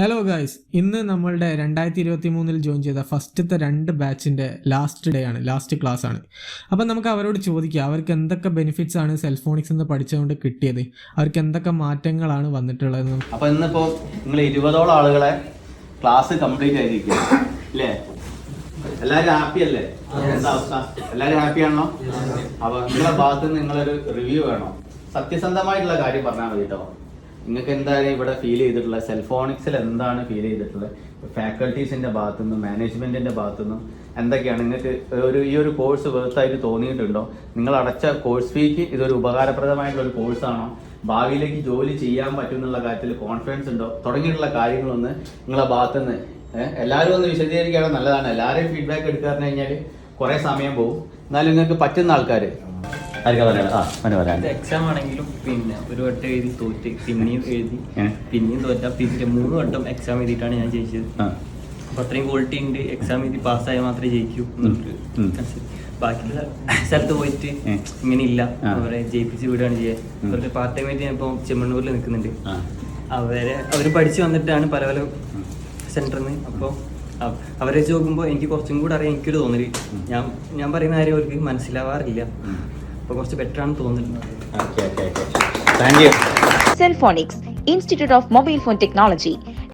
Hello guys, ഇന്ന് നമ്മളുടെ 2023 join ചെയ്ത ഫസ്റ്റത്തെ 2 ബാച്ചിൻ്റെ ലാസ്റ്റ് ഡേ ആണ്, ലാസ്റ്റ് ക്ലാസ് ആണ്. അപ്പം നമുക്ക് അവരോട് ചോദിക്കാം അവർക്ക് എന്തൊക്കെ ബെനിഫിറ്റ്സ് ആണ് സെൽഫോണിക്സ് എന്ന് പഠിച്ചുകൊണ്ട് കിട്ടിയത്, അവർക്ക് എന്തൊക്കെ മാറ്റങ്ങളാണ് വന്നിട്ടുള്ളത്. അപ്പോൾ ഇന്നിപ്പോൾ നിങ്ങൾ 20ഓളം ആളുകളെ ക്ലാസ് കംപ്ലീറ്റ് ആയിരിക്കും അല്ലേ? എല്ലാവരും ഹാപ്പി അല്ലേ? എന്താ അവസ്ഥ? എല്ലാവരും ഹാപ്പി ആണോ? അപ്പോൾ നിങ്ങളുടെ ഭാഗത്ത് നിന്ന് നിങ്ങളൊരു റിവ്യൂ വേണം. സത്യസന്ധമായിട്ടുള്ള കാര്യം പറഞ്ഞാൽ മതി കേട്ടോ. നിങ്ങൾക്ക് എന്താണ് ഇവിടെ ഫീൽ ചെയ്തിട്ടുള്ളത്, സെൽഫോണിക്സിൽ എന്താണ് ഫീൽ ചെയ്തിട്ടുള്ളത്, ഫാക്കൽറ്റീസിൻ്റെ ഭാഗത്തുനിന്നും മാനേജ്മെൻറ്റിൻ്റെ ഭാഗത്തുനിന്നും എന്തൊക്കെയാണ് നിങ്ങൾക്ക് ഈ ഒരു കോഴ്സ് വെർത്തായിട്ട് തോന്നിയിട്ടുണ്ടോ? നിങ്ങൾ അടച്ച കോഴ്സ് ഫീക്ക് ഇതൊരു ഉപകാരപ്രദമായിട്ടുള്ള ഒരു കോഴ്സാണോ, ഭാവിയിലേക്ക് ജോലി ചെയ്യാൻ പറ്റും എന്നുള്ള കാര്യത്തിൽ കോൺഫിഡൻസ് ഉണ്ടോ, തുടങ്ങിയിട്ടുള്ള കാര്യങ്ങളൊന്ന് നിങ്ങളെ ഭാഗത്തുനിന്ന് എല്ലാവരും ഒന്ന് വിശദീകരിക്കുകയാണ്. നല്ലതാണ്. എല്ലാവരെയും ഫീഡ്ബാക്ക് എടുക്കാന്ന് കഴിഞ്ഞാൽ കുറേ സമയം പോകും. എന്നാലും നിങ്ങൾക്ക് പറ്റുന്ന ആൾക്കാർ എക്സാം ആണെങ്കിലും പിന്നെ ഒരു വട്ടം എഴുതി തോറ്റ് പിന്നെയും എഴുതി പിന്നെയും തോറ്റ പിന്നെ 3 വട്ടം എക്സാം എഴുതിയിട്ടാണ് ഞാൻ ജയിച്ചത്. അപ്പൊ അത്രയും ക്വാളിറ്റി ഉണ്ട്. എക്സാം എഴുതി പാസ്സായാൽ മാത്രമേ ജയിക്കൂ. ബാക്കിയുള്ള സ്ഥലത്ത് പോയിട്ട് ഇങ്ങനെ ഇല്ല, അവരെ ജയിപ്പിച്ച് വിടുകയാണ് ചെയ്യുക. അവരുടെ പാർട്ട് ടൈം ആയിട്ട് ഞാൻ ഇപ്പോൾ ചെമ്മണ്ണൂരിൽ നിൽക്കുന്നുണ്ട്. അവർ പഠിച്ചു വന്നിട്ടാണ് പല പല സെന്ററിൽ നിന്ന്. അപ്പോൾ അവരെ വെച്ച് നോക്കുമ്പോൾ എനിക്ക് കുറച്ചും കൂടെ അറിയാൻ എനിക്കൊരു തോന്നല്, ഞാൻ പറയുന്ന കാര്യം അവർക്ക് മനസ്സിലാവാറില്ല. അപ്പോൾ കുറച്ച് ബെറ്റർ ആണ് തോന്നുന്നത്. Cellphonix, Institute of Mobile Phone Technology,